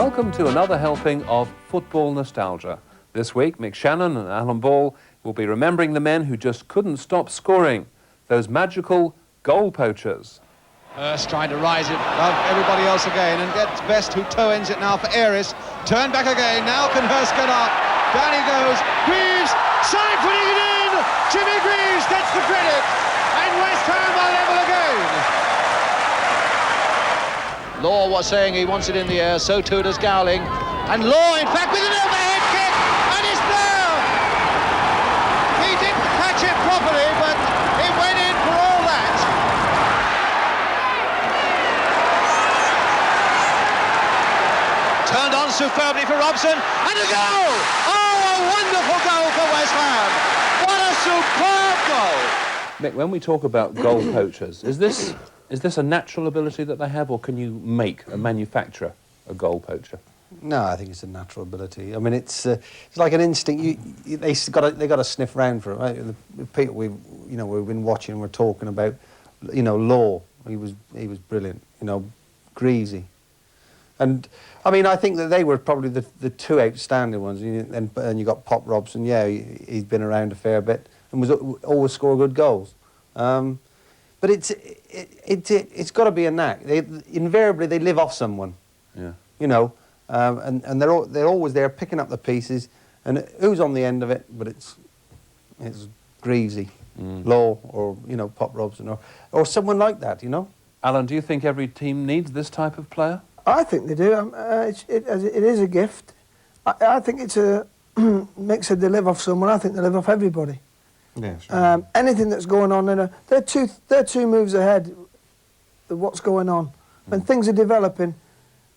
Welcome to another helping of football nostalgia. This week, Mick Channon and Alan Ball will be remembering the men who just couldn't stop scoring, those magical goal poachers. Hurst trying to rise it above everybody else again and gets Best, who toe-ends it now for Aris. Turn back again, now can Hurst get up? Down he goes, Greaves, side putting it in! Jimmy Greaves gets the credit, and West Ham are level again. Law was saying he wants it in the air, so too does Gowling. And Law, in fact, with an overhead kick, and it's there! He didn't catch it properly, but it went in for all that. Turned on superbly for Robson, and a goal! Oh, a wonderful goal for West Ham! What a superb goal! Mick, when we talk about goal poachers, is this a natural ability that they have, or can you manufacture a goal poacher? No, I think it's a natural ability. I mean, it's like an instinct. They got to sniff round for it. Right? Peter, we've been watching. We're talking about, Law. He was brilliant. Greasy, and I mean, I think that they were probably the two outstanding ones. And you got Pop Robson. Yeah, he's been around a fair bit and was always score good goals. But it's got to be a knack. Invariably they live off someone. Yeah. And they're always there picking up the pieces, and who's on the end of it? But it's Greasy, Law, or Pop Robson, or someone like that. Alan, do you think every team needs this type of player? I think they do. It is a gift. I think it's a mix of they live off someone. I think they live off everybody. Yeah, sure. Anything that's going on they're two moves ahead of what's going on. When things are developing,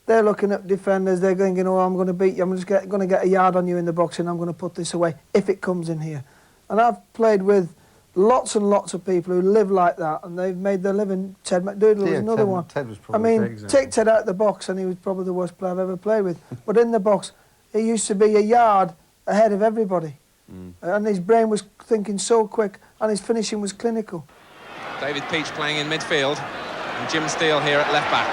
they're looking at defenders. They're thinking, "Oh, I'm going to beat you. I'm just going to get a yard on you in the box, and I'm going to put this away if it comes in here." And I've played with lots and lots of people who live like that, and they've made their living. Ted McDougall was another one. Ted was probably a great example. Take Ted out of the box, and he was probably the worst player I've ever played with. But in the box, he used to be a yard ahead of everybody. And his brain was thinking so quick, and his finishing was clinical. David Peach playing in midfield, and Jim Steele here at left back.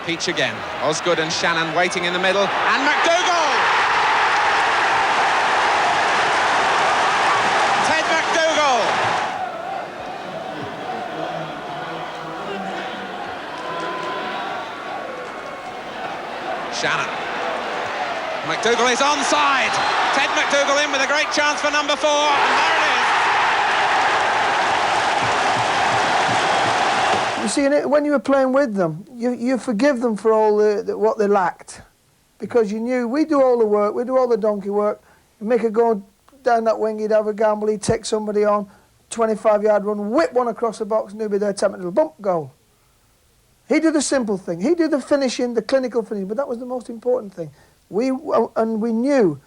Peach again, Osgood and Channon waiting in the middle, and McDougall! Ted McDougall! Channon. McDougall is onside. Ted McDougall in with a great chance for number 4, and there it is. You see, when you were playing with them, you forgive them for all what they lacked, because you knew we do all the work, we do all the donkey work. You make a go down that wing, you'd have a gamble, he'd take somebody on, 25-yard run, whip one across the box, and he'd be there, 10 minutes, bump, goal. He'd do the simple thing. He'd do the finishing, the clinical finishing, but that was the most important thing. We knew,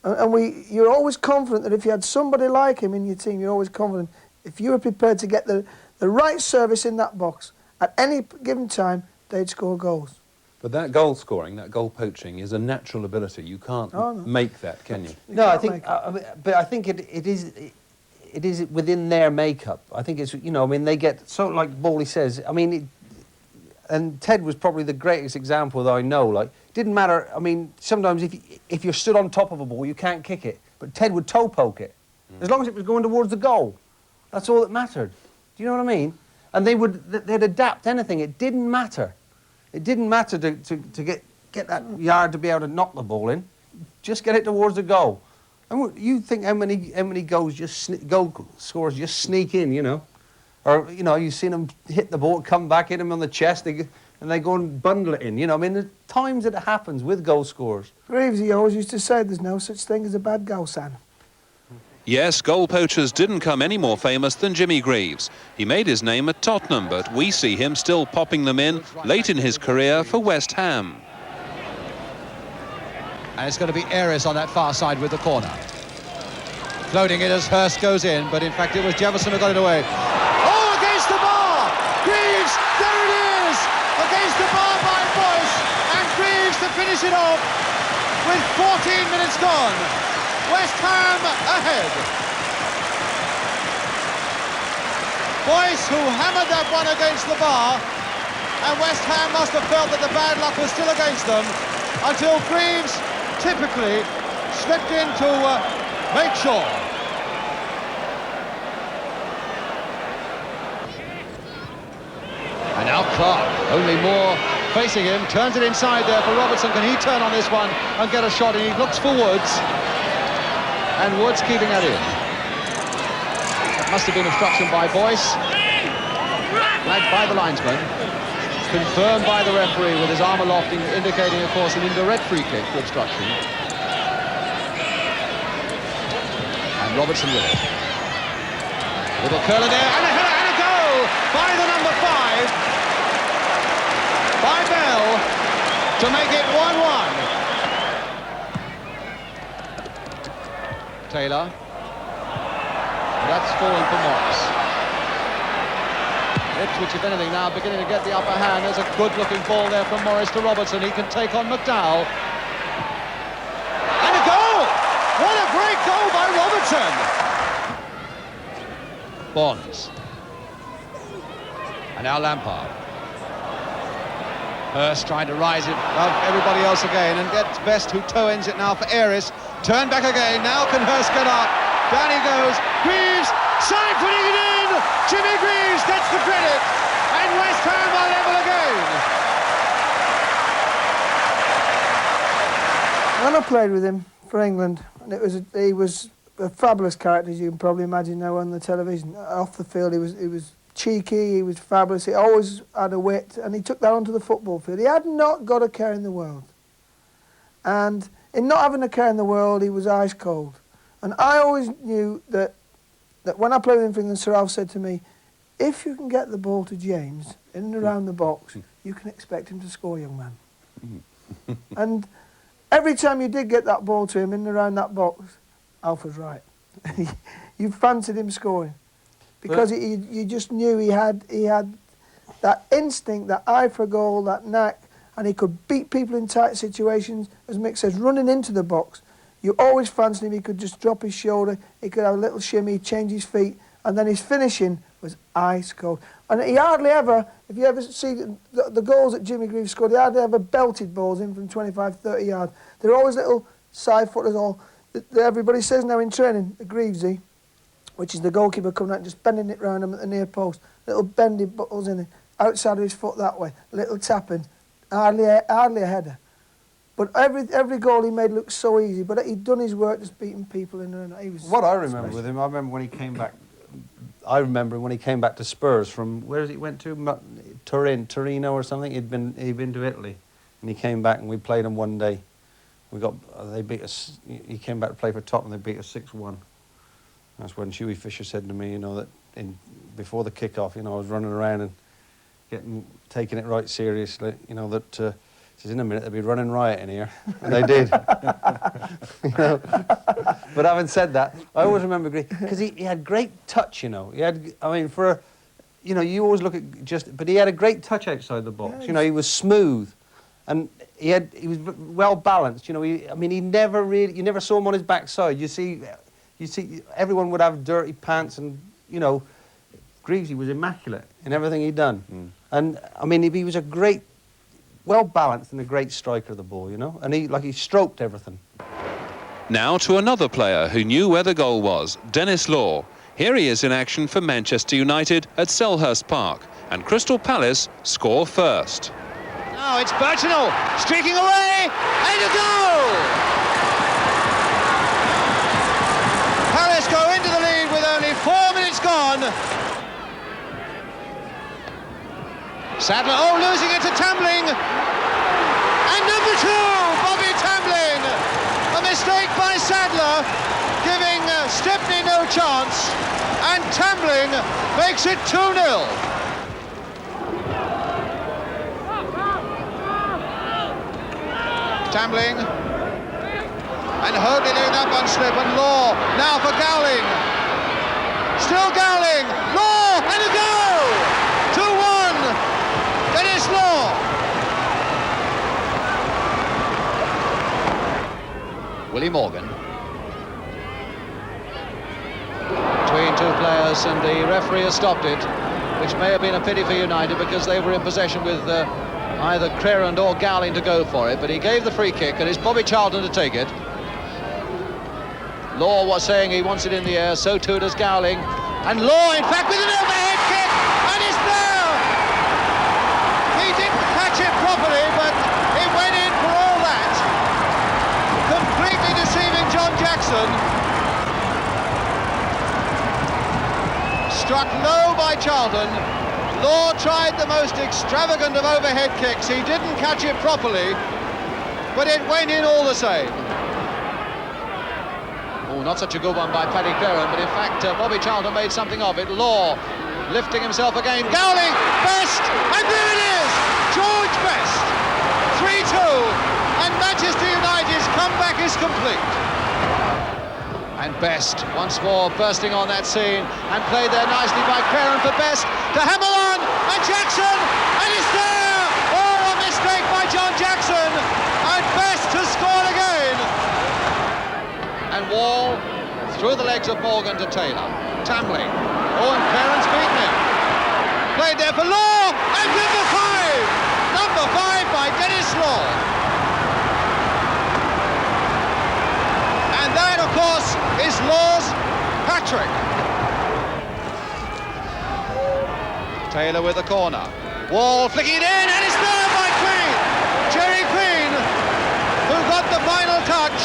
and you're always confident that if you had somebody like him in your team, you're always confident if you were prepared to get the right service in that box at any given time, they'd score goals. But that goal scoring, that goal poaching, is a natural ability. You can't make that, can you? No, I think, but I think it is within their makeup. I think it's they get so, like Bawley says. I mean, and Ted was probably the greatest example that I know. Like, didn't matter. I mean, sometimes if you're stood on top of a ball, you can't kick it. But Ted would toe poke it, as long as it was going towards the goal. That's all that mattered. Do you know what I mean? And they'd adapt anything. It didn't matter. It didn't matter to get that yard to be able to knock the ball in. Just get it towards the goal. And you think how many goal scorers just sneak in, or you've seen them hit the ball, come back, hit them on the chest, and they go and bundle it in. I mean, the times that it happens with goal scorers. Greaves, he always used to say, "There's no such thing as a bad goal, son." Yes, goal poachers didn't come any more famous than Jimmy Greaves. He made his name at Tottenham, but we see him still popping them in late in his career for West Ham. And it's going to be Aris on that far side with the corner. Floating it as Hurst goes in, but in fact it was Jefferson who got it away. Oh, against the bar! Greaves, there it is! Against the bar by Boyce, and Greaves to finish it off with 14 minutes gone. West Ham ahead. Boyce, who hammered that one against the bar, and West Ham must have felt that the bad luck was still against them until Greaves typically slipped in to make sure. And now Clark, only more facing him, turns it inside there for Robertson. Can he turn on this one and get a shot? And he looks for Woods, and Woods keeping that in. That must have been obstruction by Boyce, flagged by the linesman, confirmed by the referee with his arm aloft, indicating, of course, an indirect free kick for obstruction. And Robertson with it. Little curler there, and a header and a goal by the number 5. By Bell to make it 1-1. Taylor. That's fallen for Morris. Ipswich, if anything, now beginning to get the upper hand. There's a good-looking ball there from Morris to Robertson. He can take on McDowell. And a goal! What a great goal by Robertson! Bonds. And now Lampard. Hurst trying to rise it above everybody else again, and gets Best, who toe ends it now for Aris. Turn back again. Now can Hurst get up? Down he goes. Greaves, side putting it in. Jimmy Greaves gets the credit, and West Ham are level again. And I played with him for England, and he was a fabulous character, as you can probably imagine now on the television. Off the field, he was cheeky, he was fabulous, he always had a wit, and he took that onto the football field. He had not got a care in the world. And in not having a care in the world, he was ice cold. And I always knew that when I played with him for England, Sir Alf said to me, if you can get the ball to James in and around the box, you can expect him to score, young man. And every time you did get that ball to him in and around that box, Alf was right. You fancied him scoring. Because you just knew he had that instinct, that eye for goal, that knack, and he could beat people in tight situations. As Mick says, running into the box, you always fancied him. He could just drop his shoulder, he could have a little shimmy, change his feet, and then his finishing was ice cold. And he hardly ever, if you ever see the goals that Jimmy Greaves scored, he hardly ever belted balls in from 25, 30 yards. They're always little side footers. All everybody says now in training, the Greavesy, which is the goalkeeper coming out and just bending it round him at the near post. Little bendy buttons in it, outside of his foot that way, little tapping, hardly a header. But every goal he made looked so easy, but he'd done his work just beating people in there. He was what I remember with him, I remember when he came back, to Spurs from, where he went to? Torino or something. He'd been to Italy, and he came back and we played him one day. They beat us, he came back to play for Tottenham, they beat us 6-1. That's when Hughie Fisher said to me, you know, that before the kick-off, you know, I was running around and taking it right seriously, you know, that he says, in a minute they'll be running riot in here, and they did. You know? But having said that, I always remember because he had great touch, you know. He had, I mean, you know, you always look at but he had a great touch outside the box. Yes. You know, he was smooth, and he was well balanced. You know, you never saw him on his backside. You see, everyone would have dirty pants, and, you know, Greavesy was immaculate in everything he'd done. And, I mean, he was a great, well-balanced and a great striker of the ball, you know, and he stroked everything. Now to another player who knew where the goal was, Dennis Law. Here he is in action for Manchester United at Selhurst Park, and Crystal Palace score first. Now it's Bertinel streaking away, and a goal! Palace go into the lead with only 4 minutes gone. Sadler, losing it to Tambling. And number 2, Bobby Tambling. A mistake by Sadler, giving Stepney no chance. And Tambling makes it 2-0. Tambling. And Hoadley doing that one slip, and Law now for Gowling. Still Gowling. Law, and a goal! 2-1. Dennis Law. Willie Morgan. Between two players, and the referee has stopped it which may have been a pity for United because they were in possession with either Crerand or Gowling to go for it, but he gave the free kick, and it's Bobby Charlton to take it. Law was saying he wants it in the air, so too does Gowling. And Law, in fact, with an overhead kick, and it's there! He didn't catch it properly, but it went in for all that. Completely deceiving John Jackson. Struck low by Charlton. Law tried the most extravagant of overhead kicks. He didn't catch it properly, but it went in all the same. Oh, not such a good one by Paddy Crerand, but in fact Bobby Charlton made something of it. Law lifting himself again. Gowling, Best, and there it is! George Best, 3-2, and Manchester United's comeback is complete. And Best once more bursting on that scene, and played there nicely by Crerand for Best to hammer on, and Jackson, and it's there! Oh, a mistake by John Jackson, and Best has scored again. And Wall through the legs of Morgan to Taylor. Tamley. Oh, and Crerand's beaten him. Played there for Law, and number 5! Number 5 by Dennis Law. And that, of course, is Law's hat-trick. Taylor with the corner. Wall flicking it in, and it's there by Queen! Jerry Queen, who got the final touch.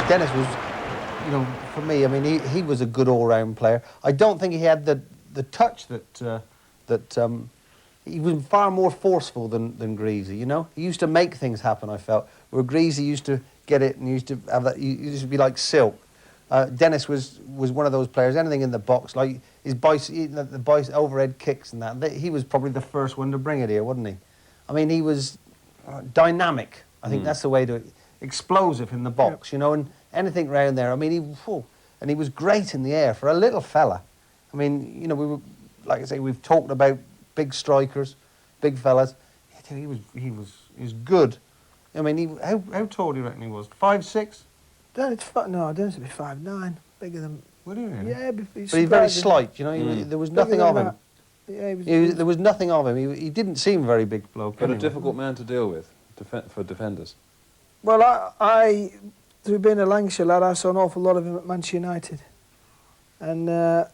Dennis was, you know, for me, I mean, he was a good all-round player. I don't think he had the touch that he was far more forceful than Greasy, you know? He used to make things happen, I felt, where Greasy used to get it and he used to have that, he used to be like silk. Dennis was one of those players, anything in the box, like his the overhead kicks and that, he was probably the first one to bring it here, wasn't he? I mean, he was dynamic. I think that's the way to explosive in the box, you know, and anything round there. I mean, and he was great in the air for a little fella. I mean, you know, we were, like I say, we've talked about big strikers, big fellas. He was good. I mean, how tall do you reckon he was? 5'6"? No, I don't think he'd be 5'9", bigger than... What do you mean? Yeah, but he's very slight, you know. There was nothing of him. Yeah, there was nothing of him. He didn't seem very big bloke. But anyway. A difficult man to deal with for defenders. Well, I through being a Lancashire lad, I saw an awful lot of him at Manchester United, and I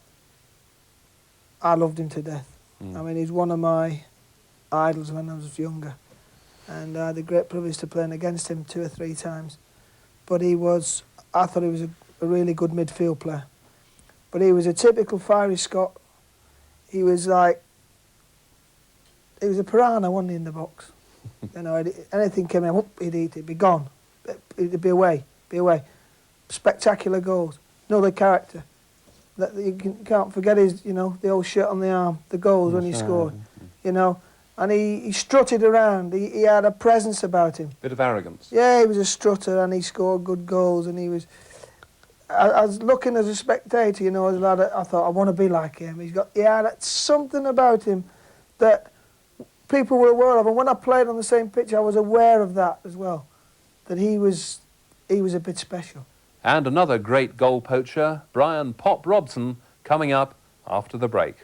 loved him to death. I mean, he's one of my idols when I was younger, and I had the great privilege to playing against him 2 or 3 times. But I thought he was a really good midfield player. But he was a typical fiery Scot. He was a piranha, wasn't he, in the box? You know, anything came in, whoop, he'd eat it, be gone. It'd be away. Spectacular goals. Another character. That you can't forget his, you know, the old shirt on the arm, the goals when he scored, you know. And he strutted around. He had a presence about him. Bit of arrogance. Yeah, he was a strutter and he scored good goals. And he was... I was looking as a spectator, you know, as a lad, I thought, I want to be like him. He had something about him that people were aware of. And when I played on the same pitch, I was aware of that as well, that he was a bit special. And another great goal poacher, Brian Pop Robson, coming up after the break.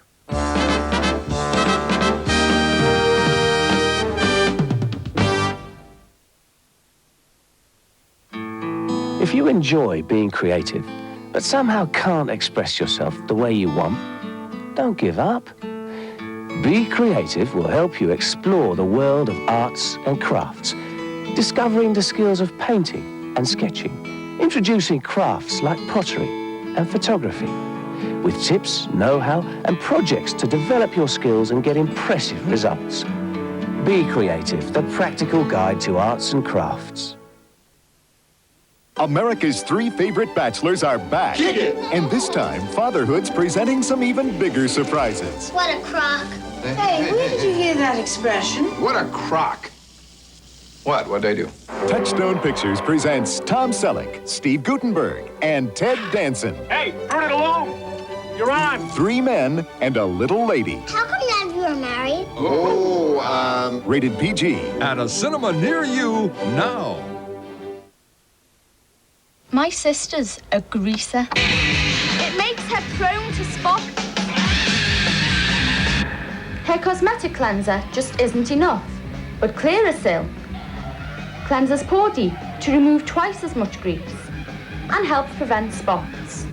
If you enjoy being creative, but somehow can't express yourself the way you want, don't give up. Be Creative will help you explore the world of arts and crafts, discovering the skills of painting and sketching, introducing crafts like pottery and photography, with tips, know-how and projects to develop your skills and get impressive results. Be Creative, the practical guide to arts and crafts. America's 3 favorite bachelors are back. Kick it! And this time, fatherhood's presenting some even bigger surprises. What a crock. Hey, where did you hear that expression? What a crock. What'd they do? Touchstone Pictures presents Tom Selleck, Steve Guttenberg, and Ted Danson. Hey, turn it along. You're on. 3 men and a little lady. How come none of you are married? Rated PG. At a cinema near you now. My sister's a greaser. It makes her prone to spots. Hair cosmetic cleanser just isn't enough, but Clearasil cleanses pore deep to remove twice as much grease and helps prevent spots.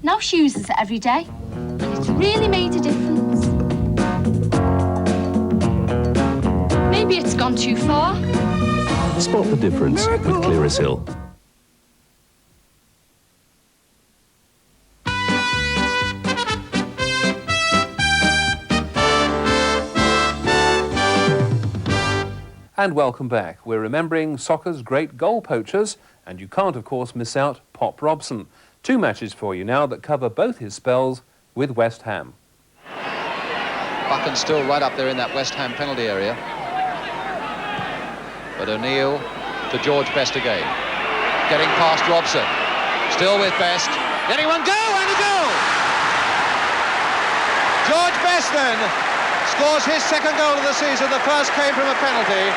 Now she uses it every day, and it's really made a difference. Maybe it's gone too far. Spot the difference with Clearasil. And welcome back. We're remembering soccer's great goal poachers, and you can't, of course, miss out Pop Robson. 2 matches for you now that cover both his spells with West Ham. Buchan still right up there in that West Ham penalty area. But O'Neill to George Best again. Getting past Robson. Still with Best. Letting one go, and a goal! George Best then scores his second goal of the season. The first came from a penalty.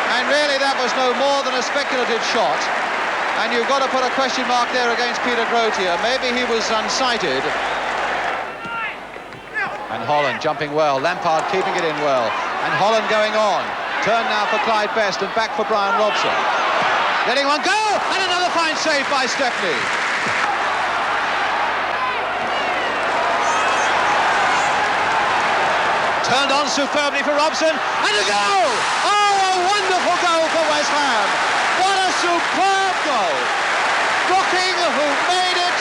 And really that was no more than a speculative shot. And you've got to put a question mark there against Peter Grotier. Maybe he was unsighted. And Holland jumping well. Lampard keeping it in well. And Holland going on. Turn now for Clyde Best and back for Brian Robson. Letting one go! And another fine save by Stepney. Turned on superbly for Robson. And a goal! Oh, a wonderful goal for West Ham. What a superb goal. Brooking, who made it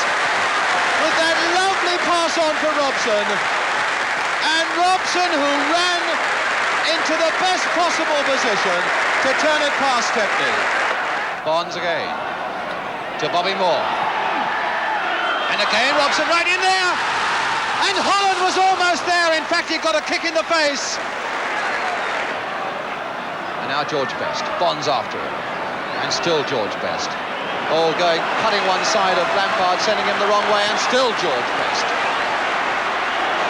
with that lovely pass on for Robson. And Robson, who ran into the best possible position to turn it past Stepney. Bonds again to Bobby Moore. And again Robson right in there. And Holland was almost there. In fact, he got a kick in the face. And now George Best. Bonds after him. And still George Best. Oh, cutting one side of Lampard, sending him the wrong way, and still George Best.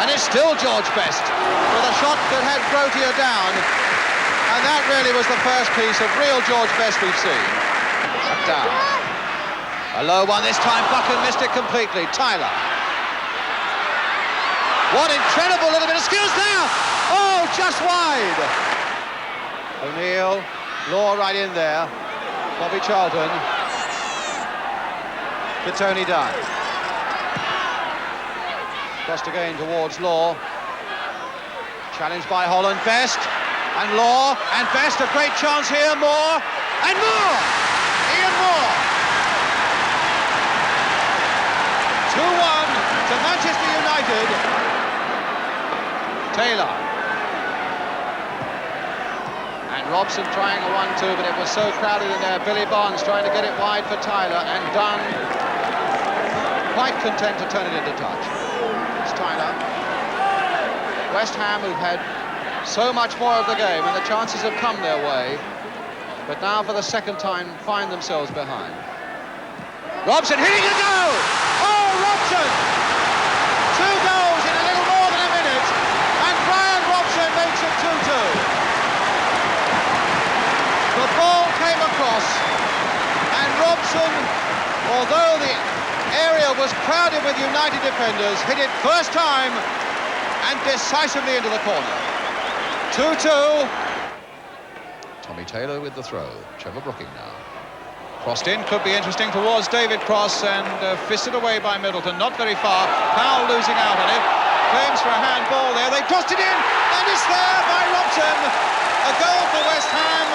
And it's still George Best with a shot that had Grotier down. And that really was the first piece of real George Best we've seen. Shut down. A low one this time. Buchan missed it completely. Tyler. What incredible little bit of skills there! Oh, just wide! O'Neill, Law right in there. Bobby Charlton. To Tony Dunn. Crossed again towards Law. Challenged by Holland. Best. And Law. And Best, a great chance here. Moore. And Moore! Ian Moore! 2-1 to Manchester United. Taylor. And Robson trying a 1-2, but it was so crowded in there. Billy Bonds trying to get it wide for Tyler, and Dunn quite content to turn it into touch. It's Tyler. West Ham, who've had so much more of the game, and the chances have come their way, but now for the second time find themselves behind. Robson hitting a goal! Oh, Robson! 2 goals in a little more than a minute, and Brian Robson makes it 2-2. The ball came across, and Robson, although the area was crowded with United defenders, hit it first time and decisively into the corner. 2-2. Tommy Taylor with the throw. Trevor Brooking now. Crossed in, could be interesting towards David Cross, and fisted away by Middleton, not very far. Powell losing out on it. Claims for a handball there. They crossed it in, and it's there by Robson. A goal for West Ham.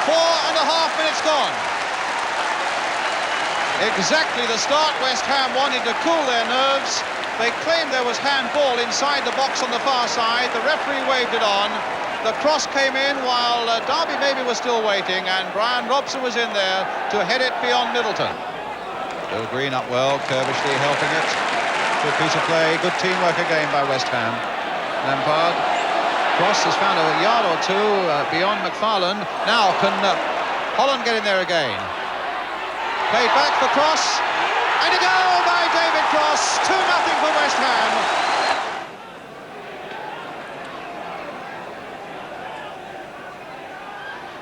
4.5 minutes gone. Exactly the start West Ham wanted to cool their nerves. They claimed there was handball inside the box on the far side. The referee waved it on. The cross came in while Derby maybe was still waiting, and Brian Robson was in there to head it beyond Middleton. Bill Green up well, Kerbishley helping it. Good piece of play, good teamwork again by West Ham. Lampard. Cross has found a yard or two beyond McFarlane. Now can Holland get in there again? Played back for Cross, and a goal by David Cross. 2-0 for West Ham.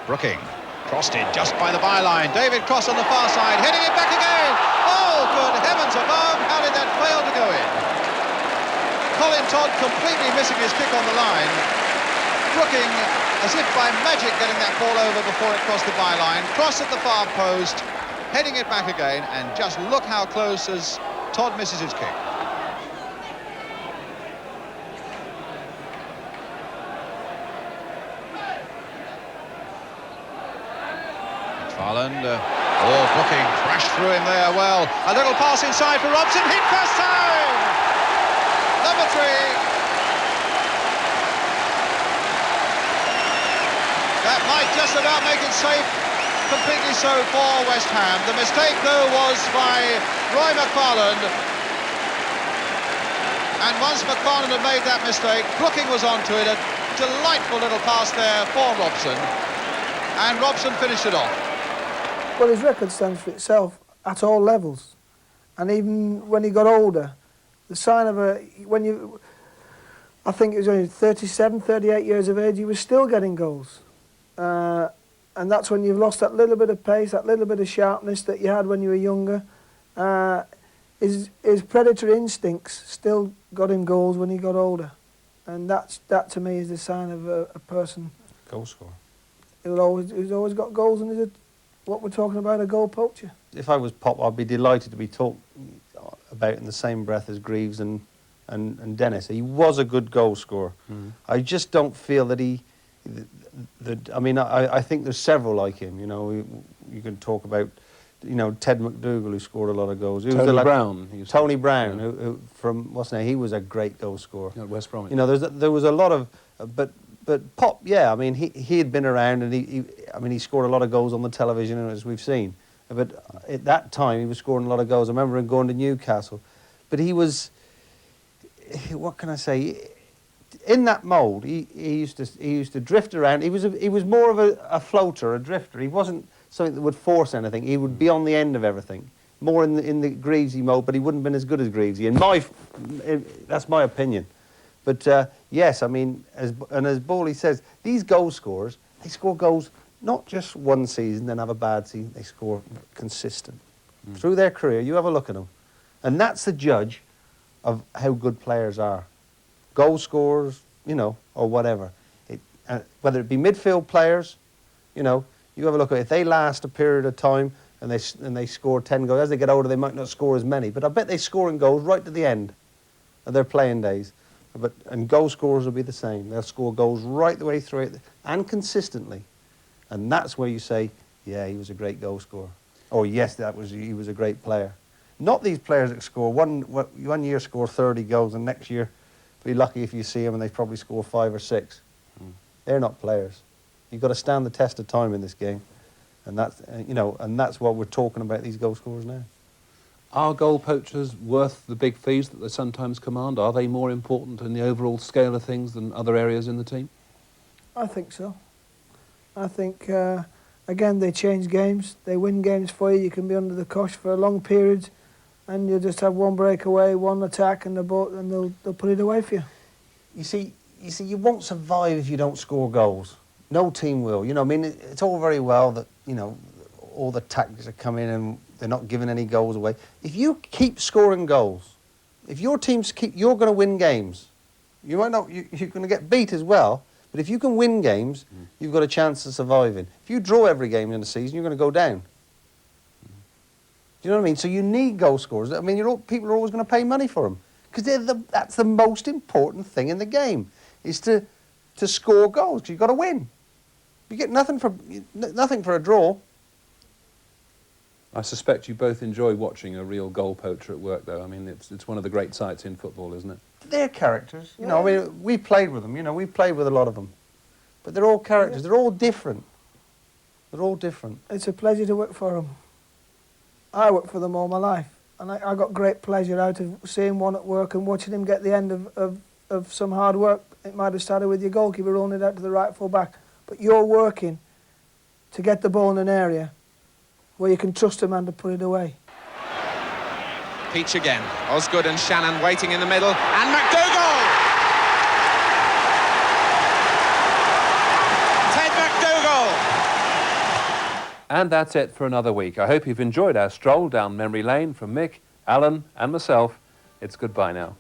Brooking, crossed in just by the byline. David Cross on the far side, heading it back again. Oh, good heavens above, how did that fail to go in? Colin Todd completely missing his kick on the line. Brooking, as if by magic, getting that ball over before it crossed the byline. Cross at the far post, heading it back again, and just look how close as Todd misses his kick. Farland, Brooking crashed through him there. Well, a little pass inside for Robson, hit first time! Number 3. That might just about make it safe, completely so for West Ham. The mistake, though, was by Roy McFarland. And once McFarland had made that mistake, Brooking was onto it. A delightful little pass there for Robson. And Robson finished it off. Well, his record stands for itself at all levels. And even when he got older, the sign of I think it was only 37, 38 years of age, he was still getting goals. And that's when you've lost that little bit of pace, that little bit of sharpness that you had when you were younger. His predatory instincts still got him goals when he got older. And that to me is the sign of a person. Goal scorer. He's always got goals, and he's what we're talking about, a goal poacher. If I was Pop, I'd be delighted to be talked about in the same breath as Greaves and Dennis. He was a good goal scorer. I just don't feel that I think there's several like him. You know, you can talk about, Ted McDougall, who scored a lot of goals. Tony Brown. Tony Brown, who from what's his name? He was a great goal scorer. At West Bromwich. You know, there was a lot of, but Pop, yeah. I mean, he had been around, and he scored a lot of goals on the television, as we've seen. But at that time, he was scoring a lot of goals. I remember him going to Newcastle, but he was, what can I say? In that mould, he used to drift around. He was more of a floater, a drifter. He wasn't something that would force anything. He would be on the end of everything, more in the Greavesy mode. But he wouldn't have been as good as Greavesy. That's my opinion. But yes, I mean, as Bawley says, these goal scorers, they score goals not just one season, then have a bad season. They score consistent through their career. You have a look at them, and that's the judge of how good players are. Goal scorers, or whatever. Whether it be midfield players, you have a look at it. If they last a period of time and they score 10 goals, as they get older, they might not score as many. But I bet they're scoring goals right to the end of their playing days. And goal scorers will be the same. They'll score goals right the way through it and consistently. And that's where you say, yeah, he was a great goal scorer. Or yes, he was a great player. Not these players that score one year score 30 goals and next year be lucky if you see them and they probably score 5 or 6. They're not players. You've got to stand the test of time in this game, and that's what we're talking about, these goal scorers now. Are goal poachers worth the big fees that they sometimes command? Are they more important in the overall scale of things than other areas in the team? I think so. I think, again, they change games. They win games for you. You can be under the cosh for a long period, and you'll just have one breakaway, one attack, and they'll put it away for you. You see, you won't survive if you don't score goals. No team will. It's all very well that, all the tactics are coming and they're not giving any goals away. If you keep scoring goals, if your teams you're going to win games. You might not. You're going to get beat as well. But if you can win games, you've got a chance of surviving. If you draw every game in the season, you're going to go down. Do you know what I mean? So you need goal scorers. I mean, people are always going to pay money for them because that's the most important thing in the game is to score goals. 'Cause you've got to win. You get nothing for a draw. I suspect you both enjoy watching a real goal poacher at work, though. I mean, it's one of the great sights in football, isn't it? They're characters. I mean, we played with them. We played with a lot of them. But they're all characters. They're all different. They're all different. It's a pleasure to work for them. I worked for them all my life. And I got great pleasure out of seeing one at work and watching him get the end of some hard work. It might have started with your goalkeeper rolling it out to the right full back. But you're working to get the ball in an area where you can trust a man to put it away. Peach again. Osgood and Channon waiting in the middle. And McDougall! Ted McDougall! And that's it for another week. I hope you've enjoyed our stroll down memory lane from Mick, Alan and myself. It's goodbye now.